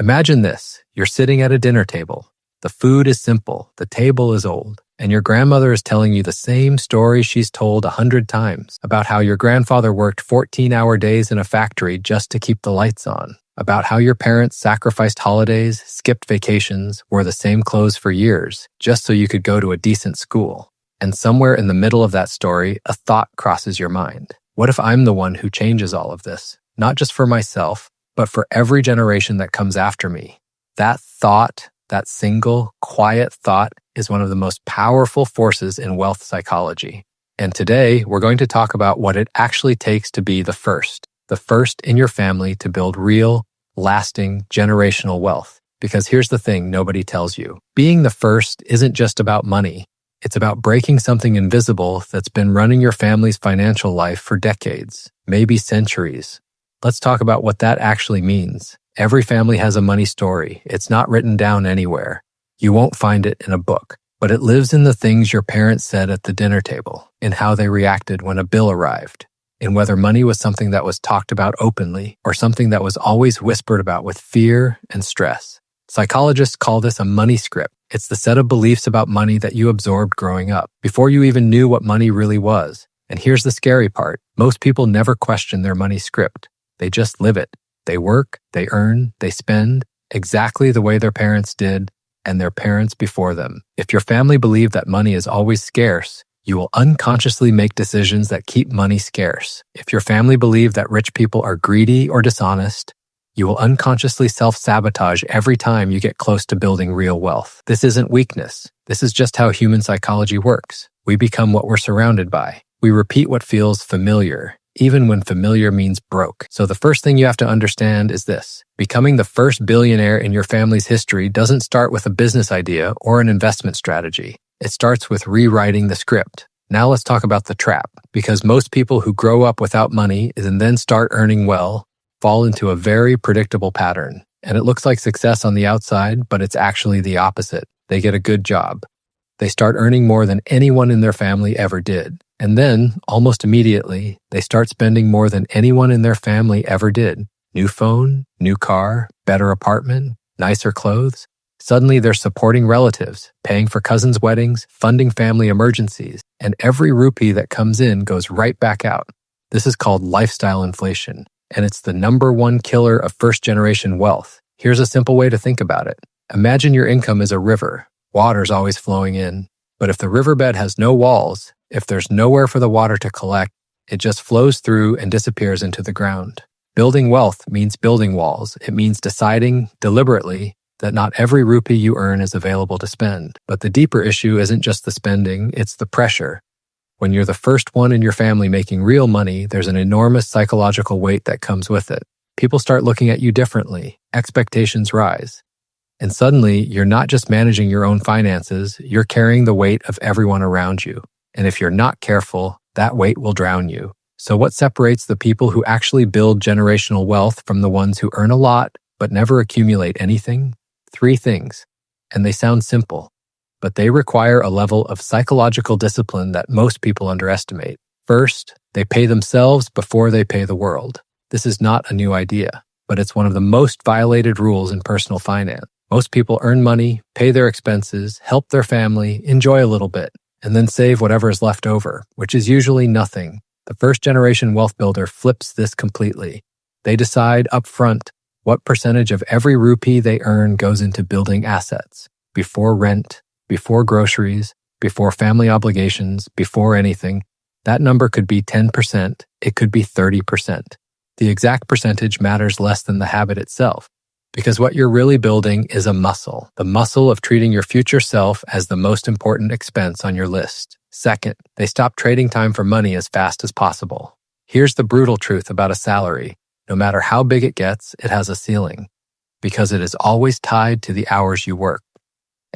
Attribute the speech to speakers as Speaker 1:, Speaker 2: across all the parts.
Speaker 1: Imagine this. You're sitting at a dinner table. The food is simple, the table is old, and your grandmother is telling you the same story she's told 100 times about how your grandfather worked 14-hour days in a factory just to keep the lights on, about how your parents sacrificed holidays, skipped vacations, wore the same clothes for years just so you could go to a decent school. And somewhere in the middle of that story, a thought crosses your mind. What if I'm the one who changes all of this? Not just for myself, but for every generation that comes after me. That thought, that single, quiet thought, is one of the most powerful forces in wealth psychology. And today, we're going to talk about what it actually takes to be the first in your family to build real, lasting, generational wealth. Because here's the thing nobody tells you. Being the first isn't just about money. It's about breaking something invisible that's been running your family's financial life for decades, maybe centuries. Let's talk about what that actually means. Every family has a money story. It's not written down anywhere. You won't find it in a book, but it lives in the things your parents said at the dinner table, in how they reacted when a bill arrived, in whether money was something that was talked about openly or something that was always whispered about with fear and stress. Psychologists call this a money script. It's the set of beliefs about money that you absorbed growing up, before you even knew what money really was. And here's the scary part. Most people never question their money script. They just live it. They work, they earn, they spend exactly the way their parents did and their parents before them. If your family believed that money is always scarce, you will unconsciously make decisions that keep money scarce. If your family believed that rich people are greedy or dishonest, you will unconsciously self-sabotage every time you get close to building real wealth. This isn't weakness. This is just how human psychology works. We become what we're surrounded by. We repeat what feels familiar, even when familiar means broke. So the first thing you have to understand is this. Becoming the first billionaire in your family's history doesn't start with a business idea or an investment strategy. It starts with rewriting the script. Now let's talk about the trap, because most people who grow up without money and then start earning well fall into a very predictable pattern. And it looks like success on the outside, but it's actually the opposite. They get a good job. They start earning more than anyone in their family ever did. And then, almost immediately, they start spending more than anyone in their family ever did. New phone, new car, better apartment, nicer clothes. Suddenly they're supporting relatives, paying for cousins' weddings, funding family emergencies, and every rupee that comes in goes right back out. This is called lifestyle inflation, and it's the number one killer of first-generation wealth. Here's a simple way to think about it. Imagine your income is a river. Water's always flowing in. But if the riverbed has no walls, if there's nowhere for the water to collect, it just flows through and disappears into the ground. Building wealth means building walls. It means deciding deliberately that not every rupee you earn is available to spend. But the deeper issue isn't just the spending, it's the pressure. When you're the first one in your family making real money, there's an enormous psychological weight that comes with it. People start looking at you differently. Expectations rise. And suddenly, you're not just managing your own finances, you're carrying the weight of everyone around you. And if you're not careful, that weight will drown you. So what separates the people who actually build generational wealth from the ones who earn a lot but never accumulate anything? 3 things. And they sound simple, but they require a level of psychological discipline that most people underestimate. First, they pay themselves before they pay the world. This is not a new idea, but it's one of the most violated rules in personal finance. Most people earn money, pay their expenses, help their family, enjoy a little bit, and then save whatever is left over, which is usually nothing. The first-generation wealth builder flips this completely. They decide up front what percentage of every rupee they earn goes into building assets, before rent, before groceries, before family obligations, before anything. That number could be 10%, it could be 30%. The exact percentage matters less than the habit itself. Because what you're really building is a muscle, the muscle of treating your future self as the most important expense on your list. Second, they stop trading time for money as fast as possible. Here's the brutal truth about a salary. No matter how big it gets, it has a ceiling, because it is always tied to the hours you work.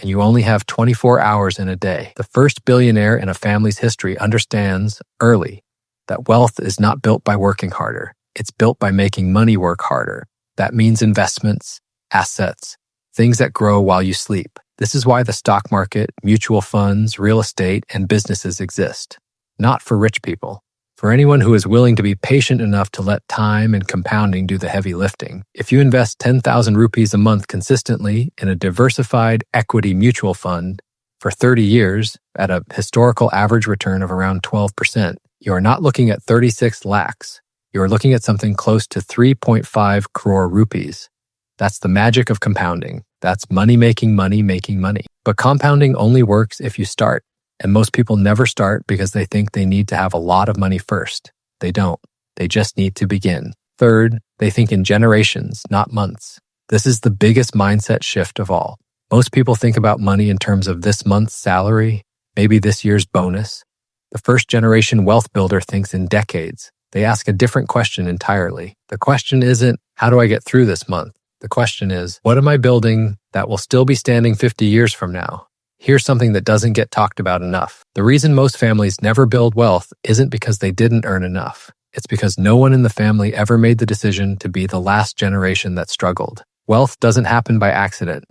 Speaker 1: And you only have 24 hours in a day. The first billionaire in a family's history understands early that wealth is not built by working harder. It's built by making money work harder. That means investments, assets, things that grow while you sleep. This is why the stock market, mutual funds, real estate, and businesses exist. Not for rich people. For anyone who is willing to be patient enough to let time and compounding do the heavy lifting, if you invest 10,000 rupees a month consistently in a diversified equity mutual fund for 30 years at a historical average return of around 12%, you are not looking at 36 lakhs. You are looking at something close to 3.5 crore rupees. That's the magic of compounding. That's money making money making money. But compounding only works if you start. And most people never start because they think they need to have a lot of money first. They don't. They just need to begin. Third, they think in generations, not months. This is the biggest mindset shift of all. Most people think about money in terms of this month's salary, maybe this year's bonus. The first generation wealth builder thinks in decades. They ask a different question entirely. The question isn't, how do I get through this month? The question is, what am I building that will still be standing 50 years from now? Here's something that doesn't get talked about enough. The reason most families never build wealth isn't because they didn't earn enough. It's because no one in the family ever made the decision to be the last generation that struggled. Wealth doesn't happen by accident.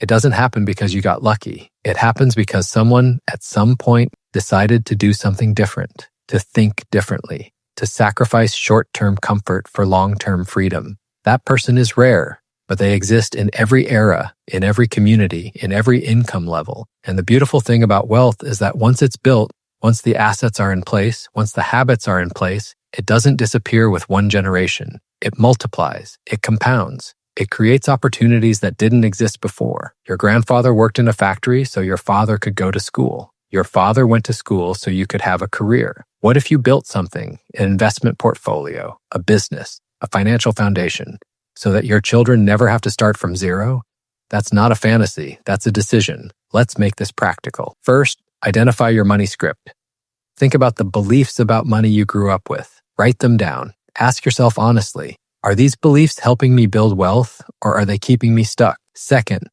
Speaker 1: It doesn't happen because you got lucky. It happens because someone at some point decided to do something different, to think differently, to sacrifice short-term comfort for long-term freedom. That person is rare, but they exist in every era, in every community, in every income level. And the beautiful thing about wealth is that once it's built, once the assets are in place, once the habits are in place, it doesn't disappear with one generation. It multiplies, it compounds, it creates opportunities that didn't exist before. Your grandfather worked in a factory so your father could go to school. Your father went to school so you could have a career. What if you built something, an investment portfolio, a business, a financial foundation, so that your children never have to start from zero? That's not a fantasy, that's a decision. Let's make this practical. First, identify your money script. Think about the beliefs about money you grew up with. Write them down. Ask yourself honestly, are these beliefs helping me build wealth, or are they keeping me stuck? Second,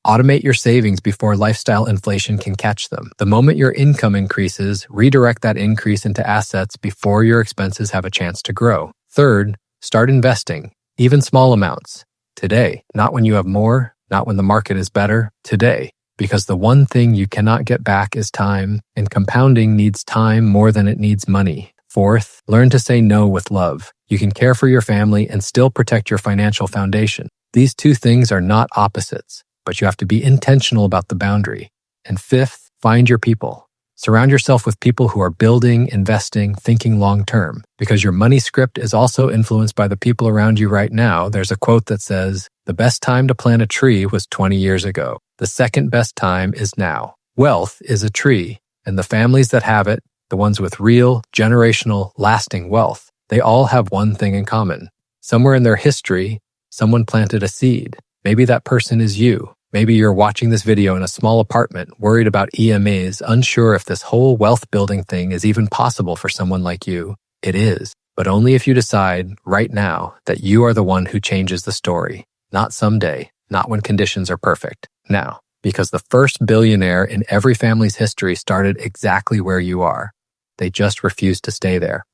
Speaker 1: automate your savings before lifestyle inflation can catch them. The moment your income increases, redirect that increase into assets before your expenses have a chance to grow. Third, start investing. Even small amounts. Today, not when you have more, not when the market is better. Today, because the one thing you cannot get back is time, and compounding needs time more than it needs money. Fourth, learn to say no with love. You can care for your family and still protect your financial foundation. These two things are not opposites, but you have to be intentional about the boundary. And fifth, find your people. Surround yourself with people who are building, investing, thinking long-term. Because your money script is also influenced by the people around you right now. There's a quote that says, "The best time to plant a tree was 20 years ago. The second best time is now." Wealth is a tree, and the families that have it, the ones with real, generational, lasting wealth, they all have one thing in common. Somewhere in their history, someone planted a seed. Maybe that person is you. Maybe you're watching this video in a small apartment, worried about EMAs, unsure if this whole wealth building thing is even possible for someone like you. It is, but only if you decide right now that you are the one who changes the story. Not someday, not when conditions are perfect. Now, because the first billionaire in every family's history started exactly where you are. They just refused to stay there.